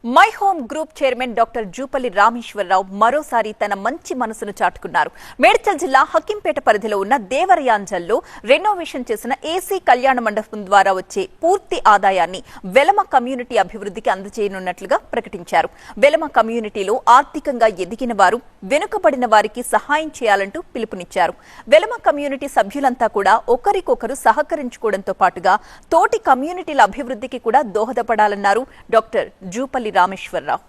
My home group chairman doctor Jupalli Rameshwara Rao మరోసారి తన మంచి మనసును చాటుకున్నారు. మేడ్చల్ జిల్లా హకింపేట పరిధిలో ఉన్న దేవరయాంజల్లో రెనోవేషన్ చేసిన ఏసీ కళ్యాణ మండపం ద్వారా వచ్చే పూర్తి ఆదాయాన్ని వెలమ కమ్యూనిటీ అభివృద్ధికి అందజేయనున్నట్లుగా ప్రకటించారు. వెలమ కమ్యూనిటీలో ఆర్థికంగా ఎదిగిన వారు, వెనుకబడిన వారికి సహాయం చేయాలంటూ పిలుపునిచ్చారు. వెలమ కమ్యూనిటీ సభ్యులంతా కూడా ఒకరికొకరు సహకరించుకోవడంతో పాటుగా తోటి కమ్యూనిటీల అభివృద్ధికి కూడా దోహదపడాలన్నారు డాక్టర్ జూపల్లి రామేశ్వరరావు.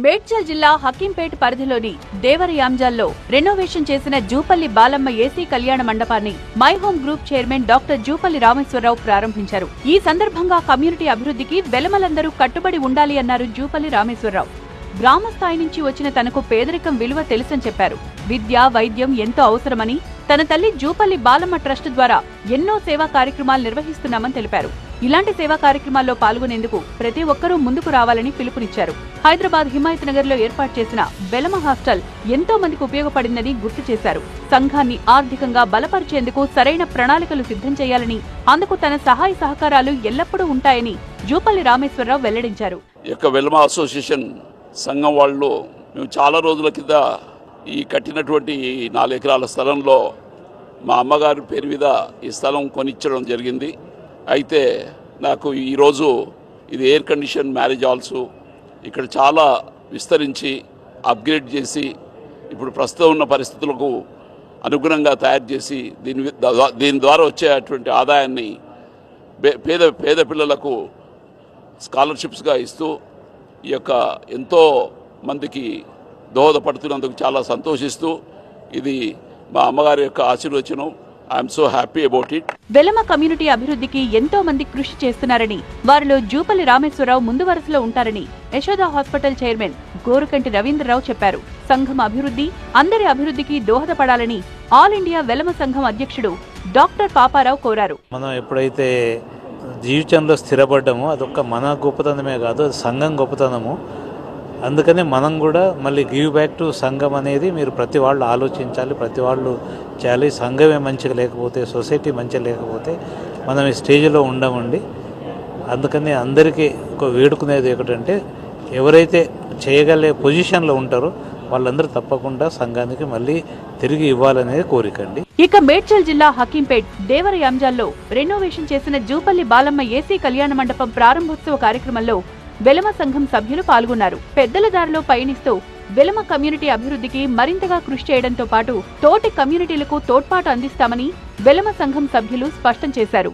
మేడ్చల్ జిల్లా హకింపేట్ పరిధిలోని దేవరయాంజల్లో రెనోవేషన్ చేసిన జూపల్లి బాలమ్మ ఏసీ కళ్యాణ మండపాన్ని my home group chairman doctor Jupalli Rameshwara Rao ప్రారంభించారు. ఈ సందర్భంగా కమ్యూనిటీ అభివృద్ధికి వెలమలందరూ కట్టుబడి ఉండాలి అన్నారు జూపల్లి రామేశ్వరరావు. గ్రామ స్థాయి నుంచి వచ్చిన తనకు పేదరికం విలువ తెలుసని చెప్పారు. విద్య, వైద్యం ఎంతో అవసరమని, తన తల్లి జూపల్లి బాలమ్మ ట్రస్ట్ ద్వారా ఎన్నో సేవా కార్యక్రమాలు నిర్వహిస్తున్నామని తెలిపారు. ఇలాంటి సేవా కార్యక్రమాల్లో పాల్గొనేందుకు ప్రతి ఒక్కరూ ముందుకు రావాలని పిలుపునిచ్చారు. హైదరాబాద్ హిమాయత్ నగర్ లో ఏర్పాటు చేసిన వెలమ హాస్టల్ ఎంతో మందికి ఉపయోగపడిందని గుర్తు చేశారు. సంఘాన్ని ఆర్థికంగా బలపరిచేందుకు సరైన ప్రణాళికలు సిద్ధం చేయాలని, అందుకు తన సహాయ సహకారాలు ఎల్లప్పుడూ ఉంటాయని జూపల్లి రామేశ్వరరావు వెల్లడించారు. వెలమ అసోసియేషన్ సంఘం వాళ్ళు మేము చాలా రోజుల కింద ఈ కట్టినటువంటి 4 ఎకరాల స్థలంలో మా అమ్మగారి పేరు మీద ఈ స్థలం కొనిచ్చడం జరిగింది. అయితే నాకు ఈరోజు ఇది ఎయిర్ కండిషన్ మ్యారేజ్ హాల్స్ ఇక్కడ చాలా విస్తరించి అప్గ్రేడ్ చేసి ఇప్పుడు ప్రస్తుతం ఉన్న పరిస్థితులకు అనుగుణంగా తయారు చేసి దీని ద్వారా వచ్చేటువంటి ఆదాయాన్ని పేద పిల్లలకు స్కాలర్షిప్స్గా ఇస్తూ ఈ యొక్క ఎంతో మందికి దోహదపడుతున్నందుకు చాలా సంతోషిస్తూ ఇది మా అమ్మగారి యొక్క ఆశీర్వచనం. I'm so happy about it. Velama community అభివృద్ధికి ఎంతో మంది కృషి చేస్తున్నారని, వారిలో జూపల్లి రామేశ్వరరావు ముందు వరుసలో ఉంటారని యశోద హాస్పిటల్ చైర్మన్ గోరుకంటి రవీంద్రరావు చెప్పారు. సంఘం అభివృద్ధి అందరి అభివృద్ధికి దోహదపడాలని ఆల్ ఇండియా వెలమ సంఘం అధ్యక్షుడు డాక్టర్ పాపారావు కోరారు. మనం ఎప్పుడైతే జీవితంలో స్థిరపడ్డామో అదొక్క మన గొప్పతనమే కాదు, అది సంఘం గొప్పతనము. అందుకనే మనం కూడా మళ్ళీ గివ్ బ్యాక్ టు సంఘం అనేది మీరు ప్రతి వాళ్ళు ఆలోచించాలి, ప్రతి వాళ్ళు చేయాలి. సంఘమే మంచిగా లేకపోతే, సొసైటీ మంచిగా లేకపోతే మనం ఈ స్టేజ్లో ఉండమండి. అందుకని అందరికీ ఒక వేడుకునేది ఏమిటంటే, ఎవరైతే చేయగలిగే పొజిషన్లో ఉంటారో వాళ్ళందరూ తప్పకుండా సంఘానికి మళ్ళీ తిరిగి ఇవ్వాలనేది కోరికండి. ఇక మేడ్చల్ జిల్లా హకీంపేట్ దేవరయాంజల్లో రెనోవేషన్ చేసిన జూపల్లి బాలమ్మ ఏసీ కళ్యాణ మండపం ప్రారంభోత్సవ కార్యక్రమంలో వెలమ సంఘం సభ్యులు పాల్గొన్నారు. పెద్దల దారిలో పయనిస్తూ వెలమ కమ్యూనిటీ అభివృద్ధికి మరింతగా కృషి చేయడంతో పాటు తోటి కమ్యూనిటీలకు తోడ్పాటు అందిస్తామని వెలమ సంఘం సభ్యులు స్పష్టం చేశారు.